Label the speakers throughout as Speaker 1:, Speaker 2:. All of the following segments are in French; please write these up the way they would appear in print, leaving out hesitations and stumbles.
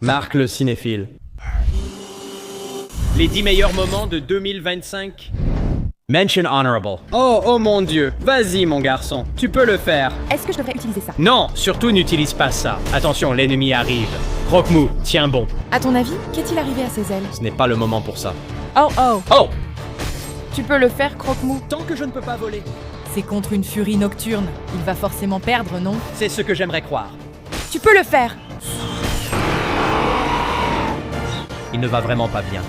Speaker 1: Marc le cinéphile. Les 10 meilleurs moments de 2025. Mention honorable. Oh mon Dieu. Vas-y, mon garçon. Tu peux le faire.
Speaker 2: Est-ce que je devrais utiliser ça?
Speaker 1: Non, surtout n'utilise pas ça. Attention, l'ennemi arrive. Croque-mou, tiens bon.
Speaker 2: À ton avis, qu'est-il arrivé à ses ailes?
Speaker 1: Ce n'est pas le moment pour ça.
Speaker 2: Oh oh!
Speaker 1: Oh!
Speaker 2: Tu peux le faire, Croque-Mou?
Speaker 1: Tant que je ne peux pas voler.
Speaker 2: C'est contre une furie nocturne. Il va forcément perdre, non?
Speaker 1: C'est ce que j'aimerais croire.
Speaker 2: Tu peux le faire!
Speaker 1: Il ne va vraiment pas bien.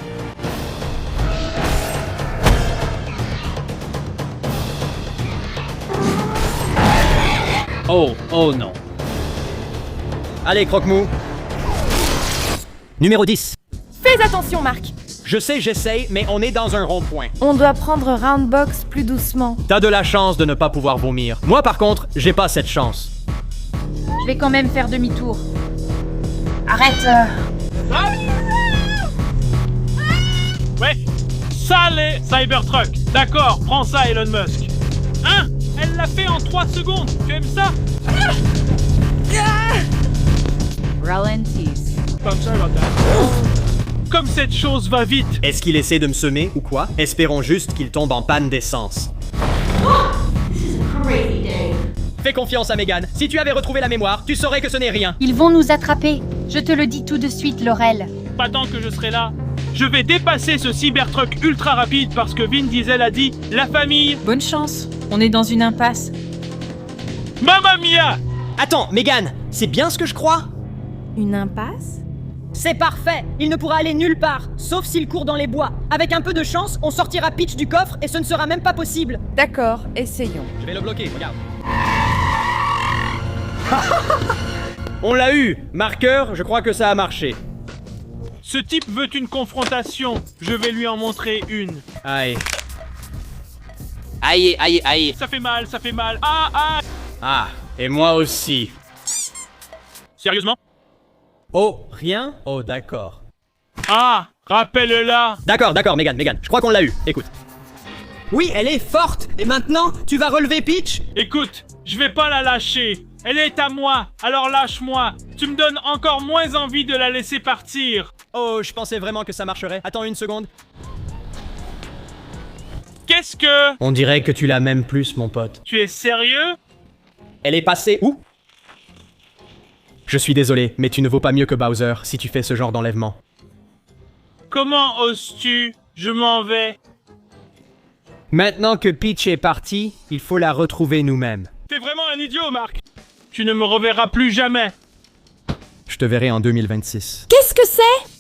Speaker 1: Oh non. Allez, Croque-Mou. Numéro 10.
Speaker 2: Fais attention, Marc!
Speaker 1: Je sais, j'essaye, mais on est dans un rond-point.
Speaker 2: On doit prendre Roundbox plus doucement.
Speaker 1: T'as de la chance de ne pas pouvoir vomir. Moi, par contre, j'ai pas cette chance.
Speaker 2: Je vais quand même faire demi-tour. Arrête!
Speaker 3: Ouais, ça les Cybertruck. D'accord, prends ça Elon Musk. Hein? Elle l'a fait en 3 secondes. Tu aimes ça?
Speaker 2: Ralentis.
Speaker 3: I'm sorry about that. Comme cette chose va vite.
Speaker 1: Est-ce qu'il essaie de me semer ou quoi? Espérons juste qu'il tombe en panne d'essence. Fais confiance à Megan. Si tu avais retrouvé la mémoire, tu saurais que ce n'est rien.
Speaker 4: Ils vont nous attraper. Je te le dis tout de suite, Laurel.
Speaker 3: Pas tant que je serai là. Je vais dépasser ce Cybertruck ultra rapide parce que Vin Diesel a dit la famille.
Speaker 2: Bonne chance. On est dans une impasse.
Speaker 3: Mamma mia!
Speaker 1: Attends, Megan, c'est bien ce que je crois?
Speaker 2: Une impasse?
Speaker 5: C'est parfait. Il ne pourra aller nulle part, sauf s'il court dans les bois. Avec un peu de chance, on sortira Peach du coffre et ce ne sera même pas possible.
Speaker 2: D'accord, essayons.
Speaker 1: Je vais le bloquer, regarde. On l'a eu. Marqueur, je crois que ça a marché.
Speaker 3: Ce type veut une confrontation. Je vais lui en montrer une.
Speaker 1: Aïe.
Speaker 6: Aïe, aïe, aïe.
Speaker 3: Ça fait mal, ça fait mal. Ah, ah!
Speaker 1: Ah, et moi aussi.
Speaker 3: Sérieusement?
Speaker 1: Oh, rien? Oh, d'accord.
Speaker 3: Ah! Rappelle-la!
Speaker 1: D'accord, Megan, je crois qu'on l'a eu. Écoute. Oui, elle est forte. Et maintenant, tu vas relever Peach?
Speaker 3: Écoute, je vais pas la lâcher. Elle est à moi, alors lâche-moi. Tu me donnes encore moins envie de la laisser partir.
Speaker 1: Oh, je pensais vraiment que ça marcherait. Attends une seconde.
Speaker 3: Qu'est-ce que...
Speaker 1: On dirait que tu l'as même plus, mon pote.
Speaker 3: Tu es sérieux?
Speaker 1: Elle est passée où? Je suis désolé, mais tu ne vaux pas mieux que Bowser si tu fais ce genre d'enlèvement.
Speaker 3: Comment oses-tu? Je m'en vais.
Speaker 1: Maintenant que Peach est partie, il faut la retrouver nous-mêmes.
Speaker 3: T'es vraiment un idiot, Marc. Tu ne me reverras plus jamais.
Speaker 1: Je te verrai en 2026.
Speaker 2: Qu'est-ce que c'est?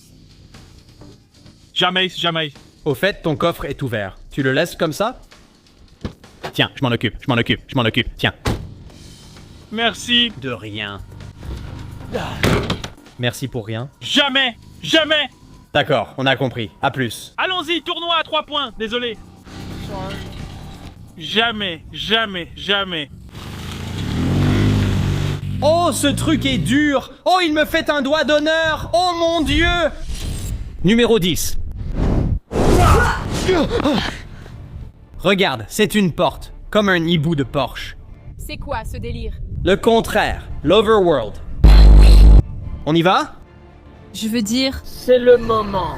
Speaker 3: Jamais, jamais.
Speaker 1: Au fait, ton coffre est ouvert. Tu le laisses comme ça? Tiens, je m'en occupe. Tiens.
Speaker 3: Merci.
Speaker 1: De rien. Merci pour rien.
Speaker 3: Jamais, jamais.
Speaker 1: D'accord, on a compris. À plus.
Speaker 3: Allons-y, tournoi à 3 points. Désolé. Jamais, jamais, jamais.
Speaker 1: Oh, ce truc est dur! Oh, il me fait un doigt d'honneur! Oh mon Dieu! Numéro 10. Regarde, c'est une porte, comme un hibou de Porsche.
Speaker 2: C'est quoi ce délire?
Speaker 1: Le contraire, l'Overworld. On y va?
Speaker 2: Je veux dire...
Speaker 5: C'est le moment.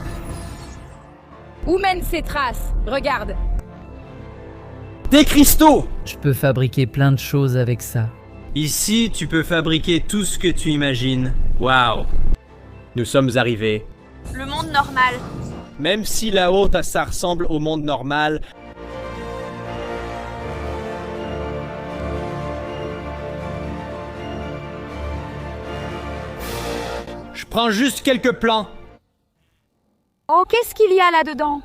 Speaker 2: Où mènent ces traces? Regarde.
Speaker 1: Des cristaux!
Speaker 7: Je peux fabriquer plein de choses avec ça.
Speaker 1: Ici, tu peux fabriquer tout ce que tu imagines. Waouh! Nous sommes arrivés.
Speaker 4: Le monde normal.
Speaker 1: Même si là-haut, ça ressemble au monde normal. Je prends juste quelques plans.
Speaker 4: Oh, qu'est-ce qu'il y a là-dedans?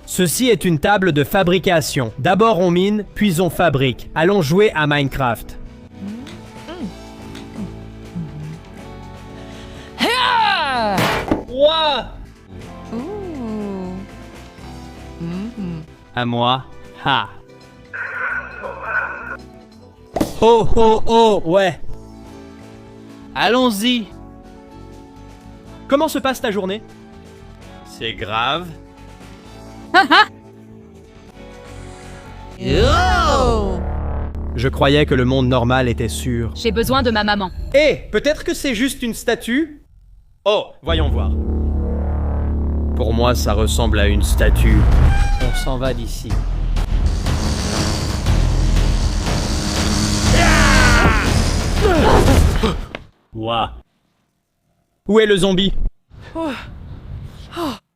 Speaker 1: Ceci est une table de fabrication. D'abord on mine, puis on fabrique. Allons jouer à Minecraft. Ouah! À moi. Ha! Oh, oh, oh, ouais. Allons-y. Comment se passe ta journée? C'est grave. Je croyais que le monde normal était sûr.
Speaker 4: J'ai besoin de ma maman.
Speaker 1: Hé, peut-être que c'est juste une statue? Oh, voyons voir. Pour moi, ça ressemble à une statue. On s'en va d'ici. Ouah. Où est le zombie?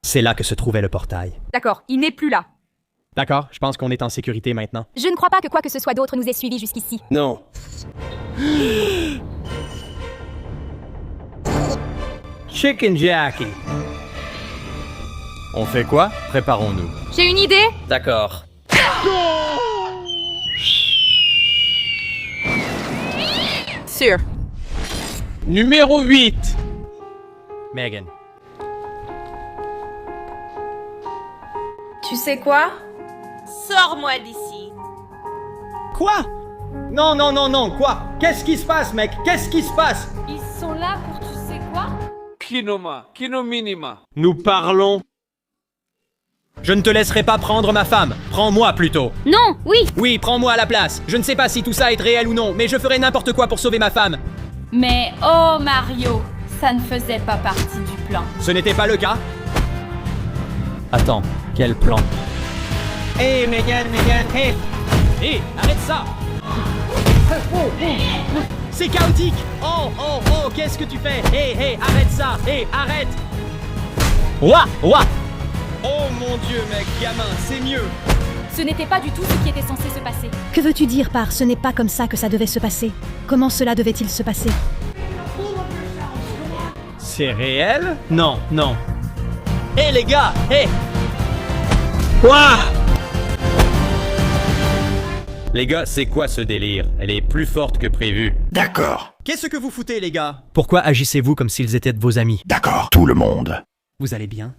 Speaker 1: C'est là que se trouvait le portail.
Speaker 4: D'accord, il n'est plus là.
Speaker 1: D'accord, je pense qu'on est en sécurité maintenant.
Speaker 4: Je ne crois pas que quoi que ce soit d'autre nous ait suivis jusqu'ici.
Speaker 1: Non. Chicken Jackie. On fait quoi? Préparons-nous.
Speaker 4: J'ai une idée.
Speaker 1: D'accord.
Speaker 4: Sûr.
Speaker 3: Numéro 8.
Speaker 1: Megan.
Speaker 2: Tu sais quoi?
Speaker 6: Sors-moi d'ici.
Speaker 1: Quoi? Non, non, non, non, quoi? Qu'est-ce qui se passe, mec? Qu'est-ce qui se passe?
Speaker 2: Ils sont là pour tu sais quoi?
Speaker 3: Kinoma, Kinominima.
Speaker 1: Nous parlons. Je ne te laisserai pas prendre ma femme. Prends-moi plutôt.
Speaker 4: Non, oui.
Speaker 1: Oui, prends-moi à la place. Je ne sais pas si tout ça est réel ou non, mais je ferai n'importe quoi pour sauver ma femme.
Speaker 2: Mais oh Mario, ça ne faisait pas partie du plan.
Speaker 1: Ce n'était pas le cas? Attends, quel plan? Hé, Megan, hé! Hé, arrête ça! C'est chaotique! Oh, qu'est-ce que tu fais? Hé, arrête ça! Hé, arrête! Ouah! Oh mon Dieu, mec, gamin, c'est mieux!
Speaker 4: Ce n'était pas du tout ce qui était censé se passer.
Speaker 5: Que veux-tu dire par ce n'est pas comme ça que ça devait se passer? Comment cela devait-il se passer?
Speaker 1: C'est réel? Non. Hé les gars, hé! Quoi? Les gars, c'est quoi ce délire? Elle est plus forte que prévu.
Speaker 8: D'accord,
Speaker 1: Qu'est-ce que vous foutez, les gars? Pourquoi agissez-vous comme s'ils étaient de vos amis?
Speaker 8: d'accord, tout le monde.
Speaker 1: Vous allez bien?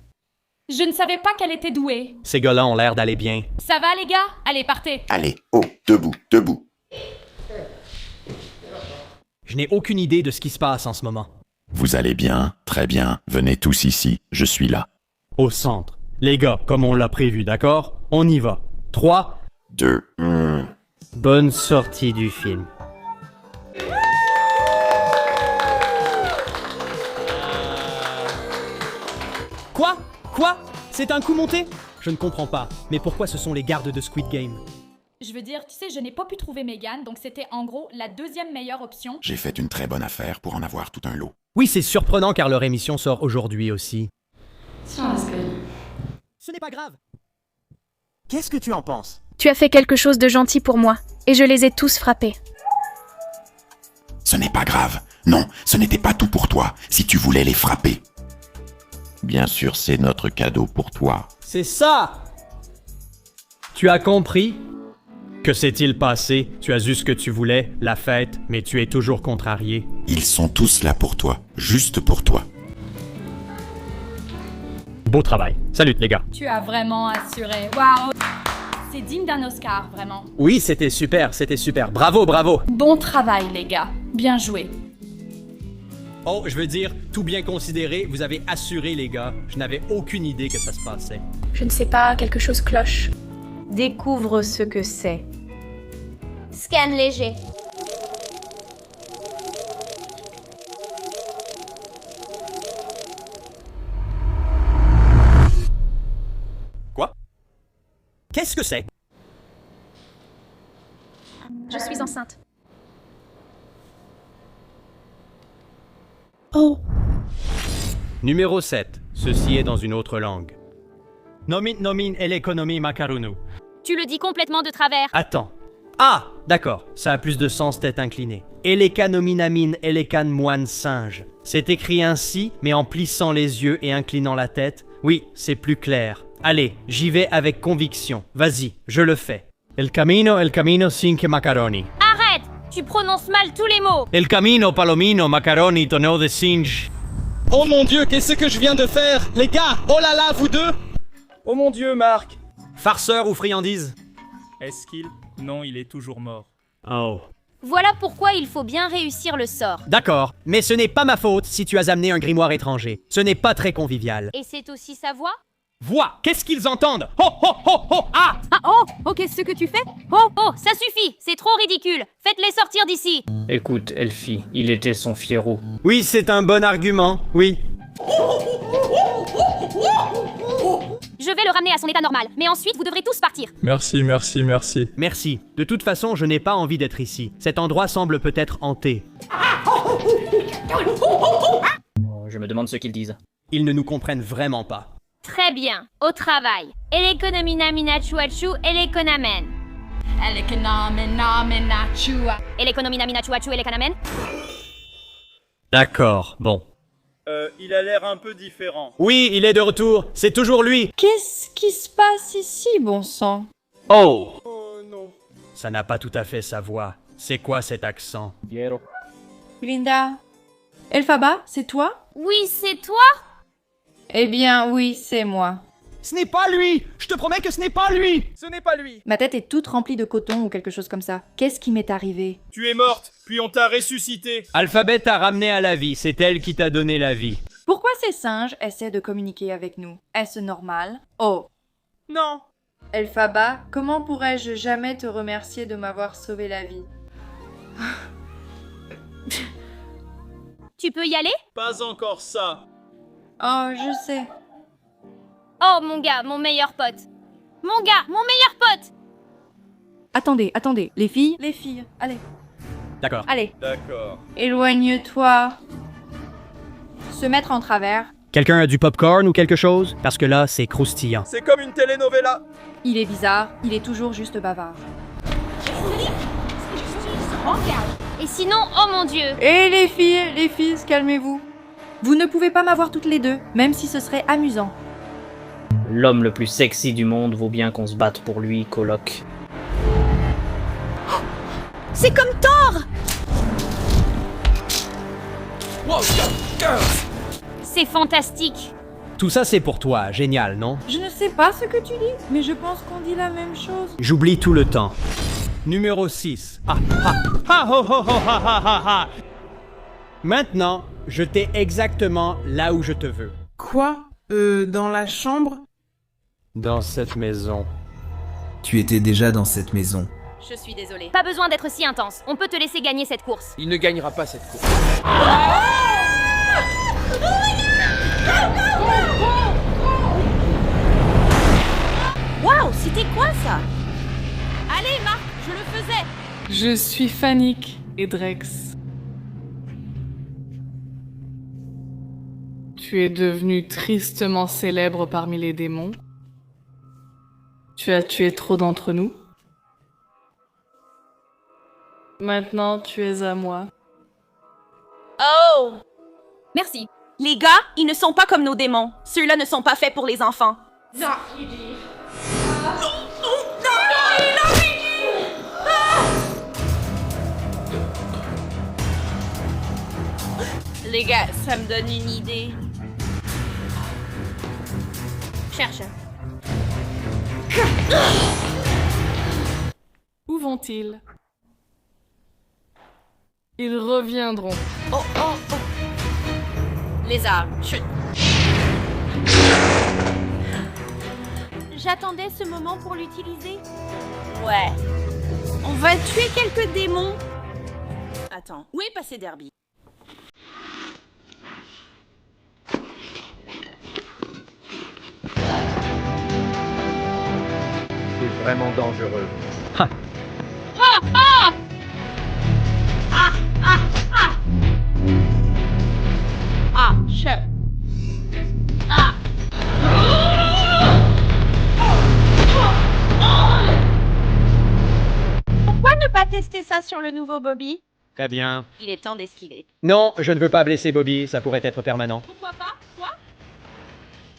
Speaker 2: Je ne savais pas qu'elle était douée.
Speaker 1: Ces gars-là ont l'air d'aller bien.
Speaker 2: Ça va les gars? Allez, partez.
Speaker 8: Allez, oh, debout, debout.
Speaker 1: Je n'ai aucune idée de ce qui se passe en ce moment.
Speaker 8: Vous allez bien, très bien, venez tous ici, je suis là.
Speaker 1: Au centre. Les gars, comme on l'a prévu, d'accord? On y va. 3.
Speaker 8: 2,
Speaker 1: Bonne sortie du film. Quoi? C'est un coup monté? Je ne comprends pas. Mais pourquoi ce sont les gardes de Squid Game?
Speaker 2: Je veux dire, tu sais, je n'ai pas pu trouver Megan, donc c'était en gros la deuxième meilleure option.
Speaker 8: j'ai fait une très bonne affaire pour en avoir tout un lot.
Speaker 1: Oui, c'est surprenant car leur émission sort aujourd'hui aussi. Ce n'est pas grave. Qu'est-ce que tu en penses?
Speaker 4: Tu as fait quelque chose de gentil pour moi, et je les ai tous frappés.
Speaker 8: Ce n'est pas grave. Non, ce n'était pas tout pour toi, si tu voulais les frapper. Bien sûr, c'est notre cadeau pour toi.
Speaker 1: C'est ça! Tu as compris? Que s'est-il passé? Tu as eu ce que tu voulais, la fête, mais tu es toujours contrarié.
Speaker 8: Ils sont tous là pour toi, juste pour toi.
Speaker 1: Beau travail. Salut les gars.
Speaker 2: Tu as vraiment assuré. Waouh! C'est digne d'un Oscar, vraiment.
Speaker 1: Oui, c'était super. Bravo.
Speaker 2: Bon travail, les gars. Bien joué.
Speaker 1: Oh, je veux dire, tout bien considéré, vous avez assuré les gars. Je n'avais aucune idée que ça se passait.
Speaker 4: Je ne sais pas, quelque chose cloche.
Speaker 6: Découvre ce que c'est.
Speaker 9: Scan léger.
Speaker 1: Quoi? Qu'est-ce que c'est?
Speaker 4: Je suis enceinte.
Speaker 5: Oh,
Speaker 1: Numéro 7. Ceci est dans une autre langue. Nomin l'économie macaronu.
Speaker 4: Tu le dis complètement de travers.
Speaker 1: Attends. Ah, d'accord. Ça a plus de sens tête inclinée. Eleka moine singe. C'est écrit ainsi, mais en plissant les yeux et inclinant la tête. Oui, c'est plus clair. Allez, j'y vais avec conviction. Vas-y, je le fais. El camino cinque macaroni.
Speaker 4: Arrête! Tu prononces mal tous les mots.
Speaker 1: El camino palomino macaroni tonneau de singe. Oh mon Dieu, qu'est-ce que je viens de faire? Les gars, oh là là, vous deux! Oh mon Dieu, Marc! Farceur ou friandise?
Speaker 10: Est-ce qu'il... Non, il est toujours mort.
Speaker 1: Oh.
Speaker 4: Voilà pourquoi il faut bien réussir le sort.
Speaker 1: D'accord, mais ce n'est pas ma faute si tu as amené un grimoire étranger. Ce n'est pas très convivial.
Speaker 4: Et c'est aussi sa voix?
Speaker 1: Vois, qu'est-ce qu'ils entendent? Oh, oh, oh, oh, ah!
Speaker 4: Ah oh, qu'est-ce que tu fais? Oh, ça suffit, c'est trop ridicule. Faites-les sortir d'ici.
Speaker 11: Écoute, Elfie, il était son fierou.
Speaker 1: Oui, c'est un bon argument, oui.
Speaker 4: Je vais le ramener à son état normal, mais ensuite vous devrez tous partir.
Speaker 10: Merci, merci, merci.
Speaker 1: Merci. De toute façon, je n'ai pas envie d'être ici. Cet endroit semble peut-être hanté.
Speaker 11: Je me demande ce qu'ils disent.
Speaker 1: Ils ne nous comprennent vraiment pas.
Speaker 4: Très bien, au travail. Elekonomina minachuachu, elekonamen. Elekonomina minachuachu, elekanamen.
Speaker 1: D'accord, bon.
Speaker 10: Il a l'air un peu différent.
Speaker 1: Oui, il est de retour. C'est toujours lui.
Speaker 6: Qu'est-ce qui se passe ici, bon sang?
Speaker 1: Oh! Ça n'a pas tout à fait sa voix. C'est quoi cet accent?
Speaker 6: Glinda? Elphaba, c'est toi?
Speaker 4: Oui, c'est toi?
Speaker 6: Eh bien, oui, c'est moi.
Speaker 1: Ce n'est pas lui! Je te promets que ce n'est pas lui!
Speaker 10: Ce n'est pas lui.
Speaker 6: Ma tête est toute remplie de coton ou quelque chose comme ça. Qu'est-ce qui m'est arrivé?
Speaker 10: Tu es morte, puis on t'a ressuscité.
Speaker 1: Alphabet t'a ramené à la vie. C'est elle qui t'a donné la vie.
Speaker 6: Pourquoi ces singes essaient de communiquer avec nous? Est-ce normal? Oh.
Speaker 10: Non.
Speaker 6: Elphaba, comment pourrais-je jamais te remercier de m'avoir sauvé la vie?
Speaker 4: Tu peux y aller?
Speaker 10: Pas encore ça.
Speaker 6: Oh, je sais.
Speaker 4: Oh mon gars, mon meilleur pote. Mon gars, mon meilleur pote.
Speaker 6: Attendez, les filles, allez,
Speaker 1: D'accord.
Speaker 6: allez,
Speaker 10: D'accord.
Speaker 6: éloigne-toi. Se mettre en travers.
Speaker 1: Quelqu'un a du popcorn ou quelque chose? Parce que là, c'est croustillant.
Speaker 10: C'est comme une telenovela.
Speaker 6: Il est bizarre, il est toujours juste bavard.
Speaker 4: Et sinon, oh mon dieu.
Speaker 6: Et les filles, calmez-vous. Vous ne pouvez pas m'avoir toutes les deux, même si ce serait amusant.
Speaker 11: L'homme le plus sexy du monde vaut bien qu'on se batte pour lui, coloc.
Speaker 5: C'est comme Thor!
Speaker 4: C'est fantastique.
Speaker 1: Tout ça, c'est pour toi. Génial, non?
Speaker 6: Je ne sais pas ce que tu dis, mais je pense qu'on dit la même chose.
Speaker 1: J'oublie tout le temps. Numéro 6. Ah, ah, ah, oh, oh, oh, ah, ah, ah, ah. Maintenant, je t'ai exactement là où je te veux.
Speaker 12: Quoi? Dans la chambre?
Speaker 1: Dans cette maison.
Speaker 13: Tu étais déjà dans cette maison.
Speaker 4: Je suis désolée. Pas besoin d'être si intense. On peut te laisser gagner cette course.
Speaker 14: Il ne gagnera pas cette course.
Speaker 5: Waouh, c'était quoi ça? Allez, Marc, je le faisais.
Speaker 12: Je suis Fanik et Drex. Tu es devenu tristement célèbre parmi les démons. Tu as tué trop d'entre nous. Maintenant, tu es à moi.
Speaker 5: Oh!
Speaker 4: Merci.
Speaker 5: Les gars, ils ne sont pas comme nos démons. Ceux-là ne sont pas faits pour les enfants. Non, les gars, ça me donne une idée.
Speaker 4: Cherche.
Speaker 12: Où vont-ils? Ils reviendront.
Speaker 5: Oh, oh, oh. Lézard, chut. J'attendais ce moment pour l'utiliser. Ouais. On va tuer quelques démons. Attends, où est passé Derby?
Speaker 1: C'est vraiment dangereux.
Speaker 5: Ah, chef. Ah. Pourquoi ne pas tester ça sur le nouveau Bobby?
Speaker 1: Très bien.
Speaker 5: Il est temps d'esquiver.
Speaker 1: Non, je ne veux pas blesser Bobby, ça pourrait être permanent.
Speaker 5: Pourquoi pas? Quoi?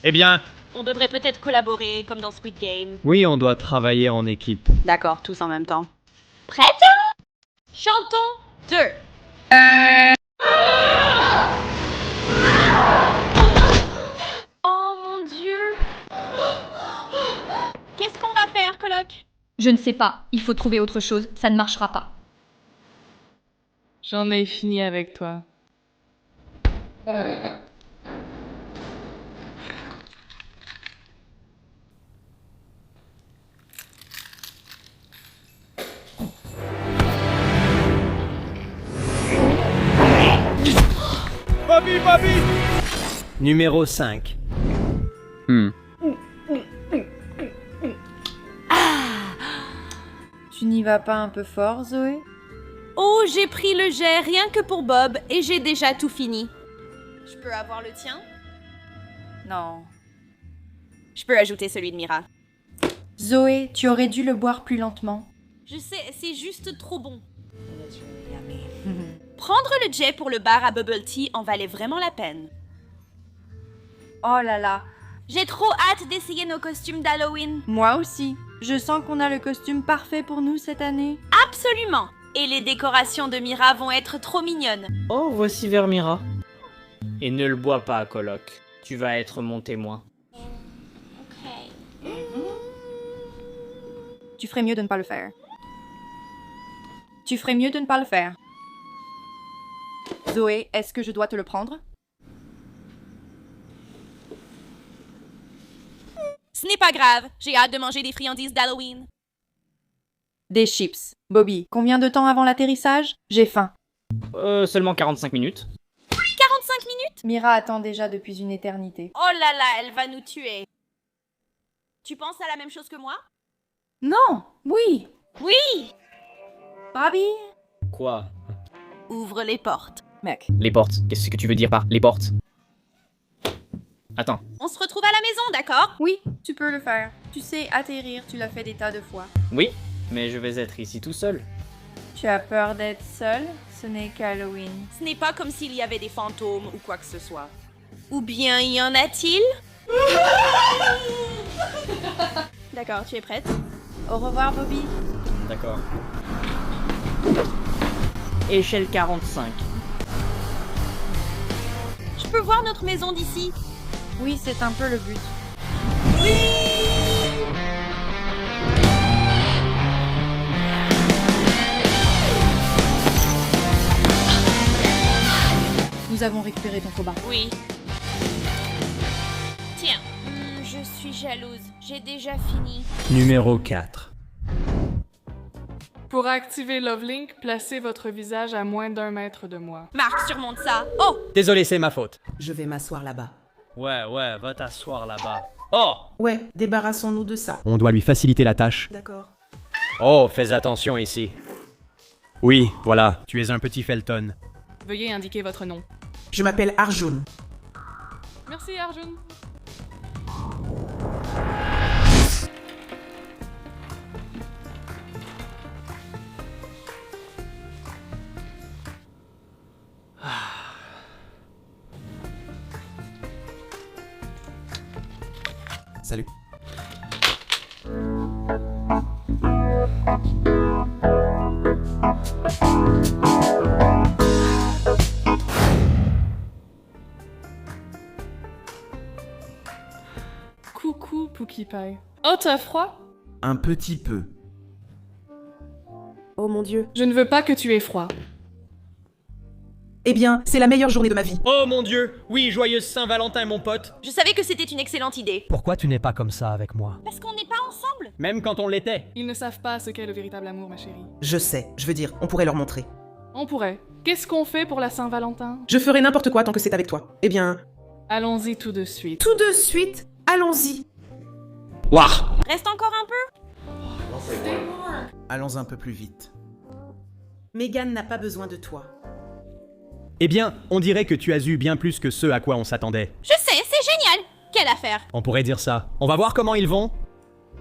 Speaker 1: Eh bien,
Speaker 5: On devrait peut-être collaborer, comme dans Squid Game.
Speaker 1: oui, on doit travailler en équipe.
Speaker 5: D'accord, tous en même temps. Prête? Chantons 2. Oh mon Dieu! Qu'est-ce qu'on va faire, coloc?
Speaker 2: Je ne sais pas. Il faut trouver autre chose. Ça ne marchera pas.
Speaker 12: J'en ai fini avec toi.
Speaker 10: Bobby, Bobby!
Speaker 1: Numéro 5.
Speaker 6: Tu n'y vas pas un peu fort, Zoé?
Speaker 4: Oh, j'ai pris le jet rien que pour Bob et j'ai déjà tout fini. Je peux avoir le tien?
Speaker 6: Non.
Speaker 4: Je peux ajouter celui de Mira.
Speaker 6: Zoé, tu aurais dû le boire plus lentement.
Speaker 4: Je sais, c'est juste trop bon. Prendre le jet pour le bar à bubble tea en valait vraiment la peine.
Speaker 6: Oh là là.
Speaker 4: J'ai trop hâte d'essayer nos costumes d'Halloween.
Speaker 6: Moi aussi. Je sens qu'on a le costume parfait pour nous cette année.
Speaker 4: Absolument. Et les décorations de Mira vont être trop mignonnes.
Speaker 11: Oh, voici Vermira. Et ne le bois pas, coloc. Tu vas être mon témoin.
Speaker 6: Tu ferais mieux de ne pas le faire. Tu ferais mieux de ne pas le faire. Zoé, est-ce que je dois te le prendre?
Speaker 4: Ce n'est pas grave. J'ai hâte de manger des friandises d'Halloween.
Speaker 6: Des chips. Bobby, combien de temps avant l'atterrissage? J'ai faim.
Speaker 11: Seulement 45 minutes.
Speaker 4: 45 minutes?
Speaker 6: Mira attend déjà depuis une éternité.
Speaker 4: Oh là là, elle va nous tuer. Tu penses à la même chose que moi?
Speaker 6: Non! Oui!
Speaker 4: Oui!
Speaker 6: Bobby!
Speaker 11: Quoi?
Speaker 4: Ouvre les portes.
Speaker 6: Mec.
Speaker 11: Les portes. Qu'est-ce que tu veux dire par les portes? Attends.
Speaker 4: On se retrouve à la maison, d'accord?
Speaker 6: Oui, tu peux le faire. Tu sais atterrir, tu l'as fait des tas de fois.
Speaker 11: Oui, mais je vais être ici tout seul.
Speaker 6: Tu as peur d'être seul? Ce n'est qu'Halloween.
Speaker 4: Ce n'est pas comme s'il y avait des fantômes ou quoi que ce soit. Ou bien y en a-t-il? D'accord, tu es prête?
Speaker 6: Au revoir, Bobby.
Speaker 11: D'accord. Échelle 45.
Speaker 4: Je peux voir notre maison d'ici?
Speaker 6: Oui, c'est un peu le but. Nous avons récupéré ton faux bar.
Speaker 4: Oui. Tiens, je suis jalouse. J'ai déjà fini.
Speaker 1: Numéro 4.
Speaker 12: Pour activer Lovelink, placez votre visage à moins d'1 mètre de moi.
Speaker 4: Marc, surmonte ça. Oh!
Speaker 1: Désolé, c'est ma faute.
Speaker 14: Je vais m'asseoir là-bas.
Speaker 1: Ouais, va t'asseoir là-bas. Oh!
Speaker 14: Ouais, débarrassons-nous de ça.
Speaker 1: On doit lui faciliter la tâche.
Speaker 14: D'accord.
Speaker 1: Oh, fais attention ici. Oui, voilà, tu es un petit Felton.
Speaker 12: Veuillez indiquer votre nom.
Speaker 14: Je m'appelle Arjun.
Speaker 12: Merci, Arjun.
Speaker 13: Salut.
Speaker 12: Coucou, Pookie Pie. Oh, t'as froid?
Speaker 13: Un petit peu.
Speaker 14: Oh mon Dieu.
Speaker 12: Je ne veux pas que tu aies froid.
Speaker 14: Eh bien, c'est la meilleure journée de ma vie.
Speaker 1: Oh mon Dieu! Oui, joyeuse Saint-Valentin, mon pote!
Speaker 4: Je savais que c'était une excellente idée.
Speaker 1: Pourquoi tu n'es pas comme ça avec moi?
Speaker 4: Parce qu'on n'est pas ensemble.
Speaker 1: Même quand on l'était.
Speaker 12: Ils ne savent pas ce qu'est le véritable amour, ma chérie.
Speaker 14: Je sais, je veux dire, on pourrait leur montrer.
Speaker 12: On pourrait. Qu'est-ce qu'on fait pour la Saint-Valentin?
Speaker 14: Je ferai n'importe quoi tant que c'est avec toi. Eh bien...
Speaker 12: Allons-y tout de suite.
Speaker 14: Tout de suite, allons-y.
Speaker 1: Ouah!
Speaker 4: Reste encore un peu.
Speaker 13: Allons un peu plus vite.
Speaker 14: Megan n'a pas besoin de toi.
Speaker 1: Eh bien, on dirait que tu as eu bien plus que ce à quoi on s'attendait.
Speaker 4: Je sais, c'est génial. Quelle affaire.
Speaker 1: On pourrait dire ça. On va voir comment ils vont.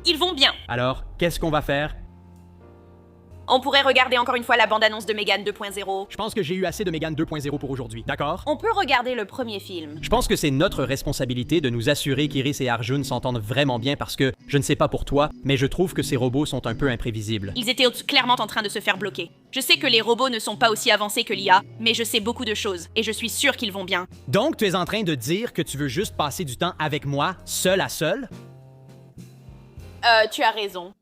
Speaker 4: Ils vont bien.
Speaker 1: Alors, qu'est-ce qu'on va faire?
Speaker 4: On pourrait regarder encore une fois la bande-annonce de Megan 2.0.
Speaker 1: Je pense que j'ai eu assez de Megan 2.0 pour aujourd'hui, d'accord?
Speaker 4: On peut regarder le premier film.
Speaker 1: Je pense que c'est notre responsabilité de nous assurer qu'Iris et Arjun s'entendent vraiment bien parce que, je ne sais pas pour toi, mais je trouve que ces robots sont un peu imprévisibles.
Speaker 4: Ils étaient clairement en train de se faire bloquer. Je sais que les robots ne sont pas aussi avancés que l'IA, mais je sais beaucoup de choses, et je suis sûre qu'ils vont bien.
Speaker 1: Donc, tu es en train de dire que tu veux juste passer du temps avec moi, seul à seul?
Speaker 4: Tu as raison.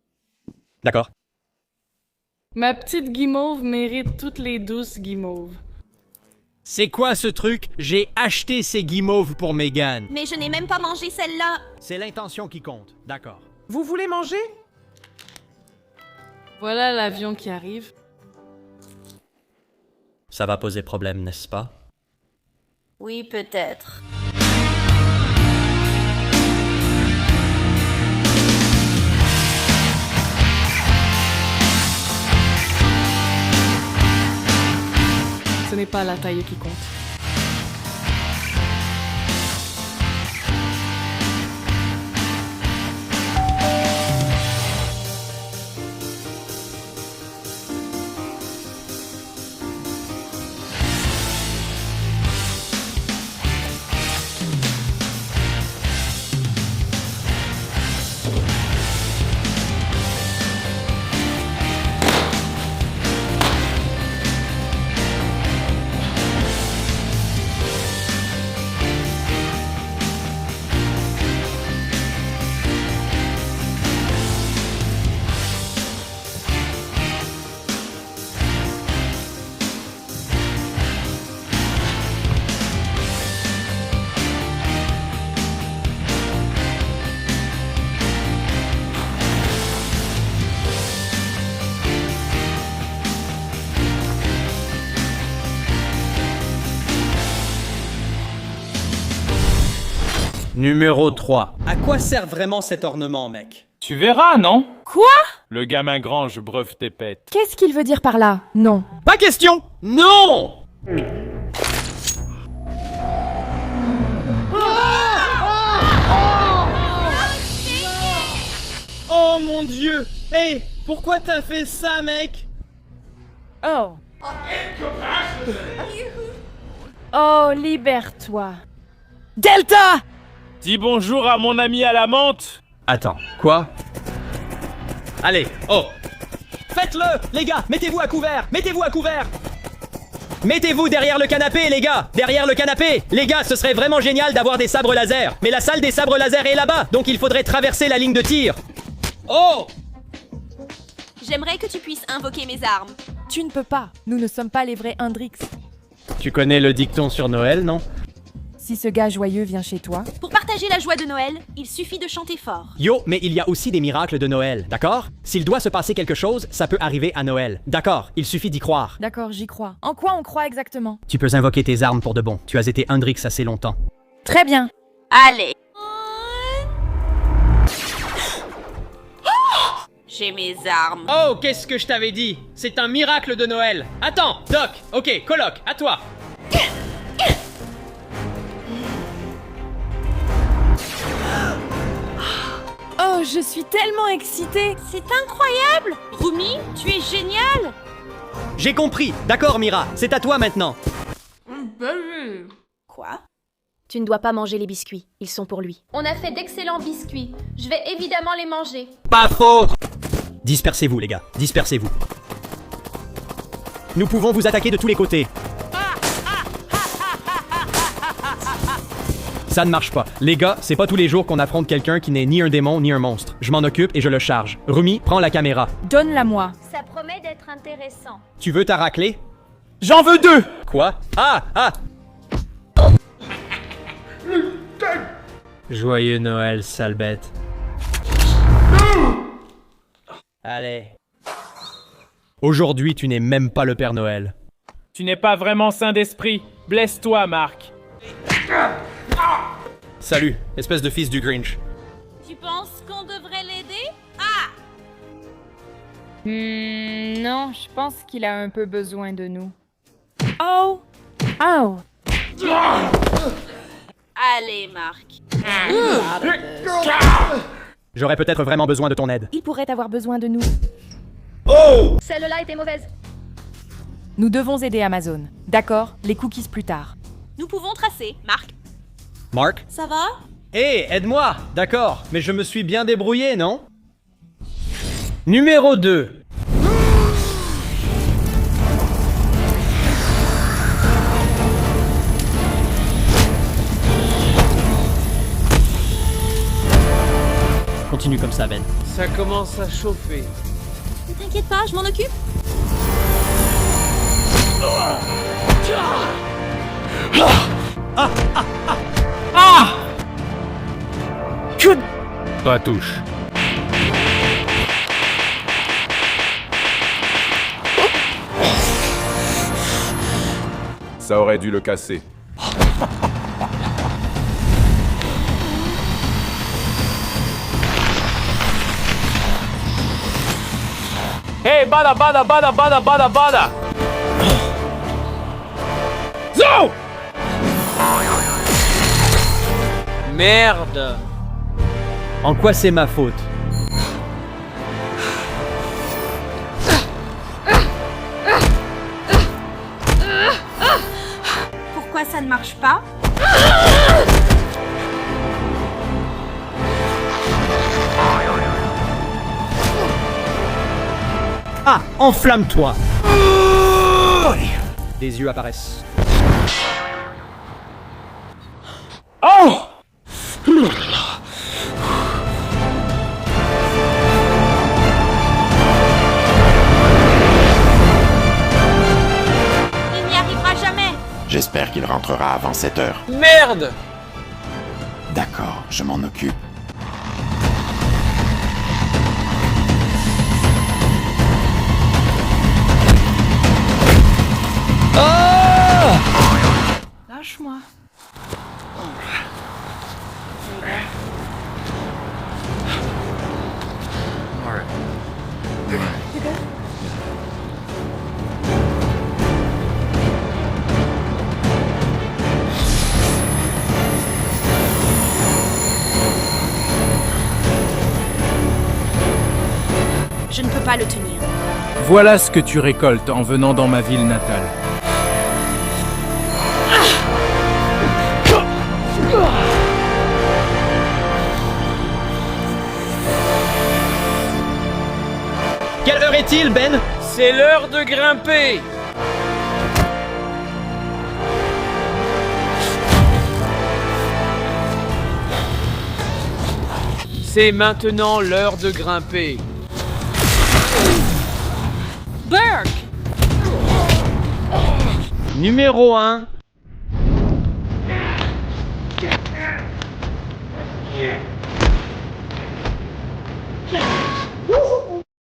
Speaker 1: D'accord.
Speaker 12: Ma petite guimauve mérite toutes les douces guimauves.
Speaker 1: C'est quoi ce truc? J'ai acheté ces guimauves pour Megan.
Speaker 4: Mais je n'ai même pas mangé celle-là.
Speaker 1: C'est l'intention qui compte, d'accord.
Speaker 14: Vous voulez manger?
Speaker 12: Voilà l'avion qui arrive.
Speaker 1: Ça va poser problème, n'est-ce pas?
Speaker 4: Oui, peut-être.
Speaker 12: pas la taille qui compte.
Speaker 1: Numéro 3. À quoi sert vraiment cet ornement, mec?
Speaker 3: Tu verras, non?
Speaker 6: Quoi?
Speaker 3: Le gamin grange breuve tes pètes.
Speaker 6: Qu'est-ce qu'il veut dire par là? Non.
Speaker 1: Pas question! Non!
Speaker 10: Oh mon dieu! Hey, pourquoi t'as fait ça, mec?
Speaker 6: Oh. Oh, libère-toi.
Speaker 5: Delta!
Speaker 3: Dis bonjour à mon ami à la menthe.
Speaker 1: Attends, quoi? Allez, oh!
Speaker 5: Faites-le, les gars! Mettez-vous à couvert! Mettez-vous à couvert! Mettez-vous derrière le canapé, les gars! Derrière le canapé! Les gars, ce serait vraiment génial d'avoir des sabres laser. Mais la salle des sabres laser est là-bas, donc il faudrait traverser la ligne de tir. Oh!
Speaker 4: J'aimerais que tu puisses invoquer mes armes.
Speaker 6: Tu ne peux pas. Nous ne sommes pas les vrais Hendrix.
Speaker 1: Tu connais le dicton sur Noël, non?
Speaker 6: Si ce gars joyeux vient chez toi...
Speaker 4: Pour partager la joie de Noël, il suffit de chanter fort.
Speaker 1: Yo, mais il y a aussi des miracles de Noël, d'accord? S'il doit se passer quelque chose, ça peut arriver à Noël. D'accord, il suffit d'y croire.
Speaker 6: D'accord, j'y crois. En quoi on croit exactement?
Speaker 1: Tu peux invoquer tes armes pour de bon. Tu as été Hendrix assez longtemps.
Speaker 6: Très bien.
Speaker 4: Allez. J'ai mes armes.
Speaker 10: Oh, qu'est-ce que je t'avais dit? C'est un miracle de Noël. Attends, Doc. Ok, coloc, à toi.
Speaker 6: Oh, je suis tellement excitée.
Speaker 4: C'est incroyable. Rumi, tu es génial.
Speaker 1: J'ai compris. D'accord, Mira. C'est à toi maintenant.
Speaker 4: Quoi?
Speaker 9: Tu ne dois pas manger les biscuits, ils sont pour lui. On a fait d'excellents biscuits. Je vais évidemment les manger.
Speaker 1: Pas faux! Dispersez-vous, les gars. Dispersez-vous. Nous pouvons vous attaquer de tous les côtés. Ça ne marche pas. Les gars, c'est pas tous les jours qu'on affronte quelqu'un qui n'est ni un démon ni un monstre. Je m'en occupe et je le charge. Rumi, prends la caméra.
Speaker 6: Donne-la-moi.
Speaker 9: Ça promet d'être intéressant.
Speaker 1: Tu veux ta raclée?
Speaker 3: J'en veux 2!
Speaker 1: Quoi? Ah! Joyeux Noël, sale bête. Allez. Aujourd'hui, tu n'es même pas le Père Noël.
Speaker 3: Tu n'es pas vraiment sain d'esprit. Blesse-toi, Marc.
Speaker 1: Salut, espèce de fils du Grinch.
Speaker 4: Tu penses qu'on devrait l'aider?
Speaker 6: Non, je pense qu'il a un peu besoin de nous. Oh! Oh!
Speaker 4: Allez, Marc.
Speaker 1: J'aurais peut-être vraiment besoin de ton aide.
Speaker 6: Il pourrait avoir besoin de nous.
Speaker 1: Oh!
Speaker 9: Celle-là était mauvaise.
Speaker 6: Nous devons aider Amazon. D'accord, les cookies plus tard.
Speaker 4: Nous pouvons tracer, Marc.
Speaker 1: Mark?
Speaker 4: Ça va?
Speaker 1: Hé, aide-moi! D'accord, mais je me suis bien débrouillé, non? Numéro 2. Continue comme ça, Ben.
Speaker 10: Ça commence à chauffer.
Speaker 4: Ne t'inquiète pas, je m'en occupe.
Speaker 3: Pas touche.
Speaker 15: Ça aurait dû le casser.
Speaker 3: Hey, bada bada bada bada bada bada! Zo!
Speaker 11: Merde!
Speaker 1: En quoi c'est ma faute?
Speaker 4: Pourquoi ça ne marche pas?
Speaker 1: Ah, enflamme-toi! Des yeux apparaissent.
Speaker 3: Oh!
Speaker 4: Il n'y arrivera jamais!
Speaker 8: J'espère qu'il rentrera avant 7 heures.
Speaker 11: Merde!
Speaker 8: D'accord, je m'en occupe.
Speaker 6: Lâche-moi.
Speaker 4: Je ne peux pas le tenir.
Speaker 15: Voilà ce que tu récoltes en venant dans ma ville natale.
Speaker 5: Quelle heure est-il, Ben?
Speaker 11: C'est l'heure de grimper! C'est maintenant l'heure de grimper.
Speaker 4: Burke!
Speaker 1: Numéro 1.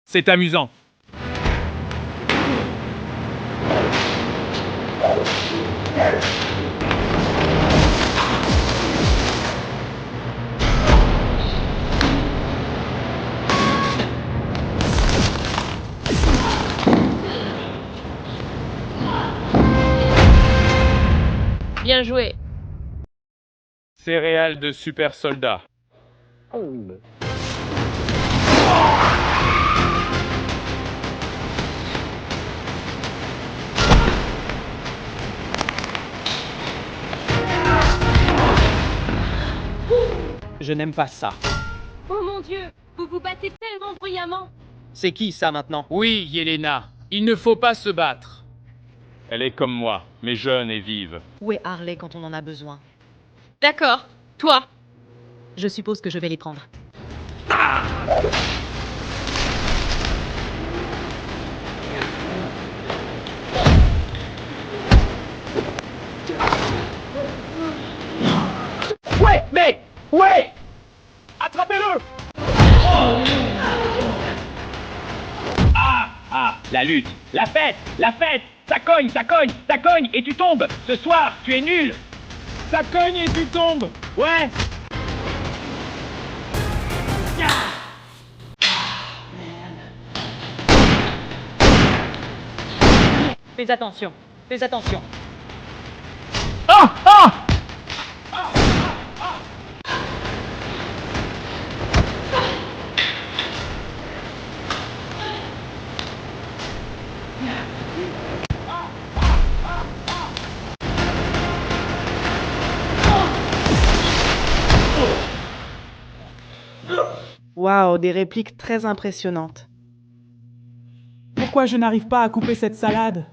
Speaker 3: C'est amusant.
Speaker 2: Bien joué.
Speaker 3: Céréales de super soldats.
Speaker 5: Je n'aime pas ça.
Speaker 9: Oh mon Dieu, vous vous battez tellement bruyamment.
Speaker 5: C'est qui ça maintenant?
Speaker 3: Oui, Yelena, il ne faut pas se battre. Elle est comme moi, mais jeune et vive.
Speaker 16: Où est Harley quand on en a besoin?
Speaker 2: D'accord. Toi.
Speaker 16: Je suppose que je vais les prendre.
Speaker 3: Ouais, mais... Ouais! Attrapez-le! Ah, la lutte, la fête, ça cogne, et tu tombes. Ce soir, tu es nul. Ça cogne et tu tombes. Ouais.
Speaker 16: Fais attention, fais attention.
Speaker 3: Ah! Ah!
Speaker 14: Waouh, des répliques très impressionnantes. Pourquoi je n'arrive pas à couper cette salade?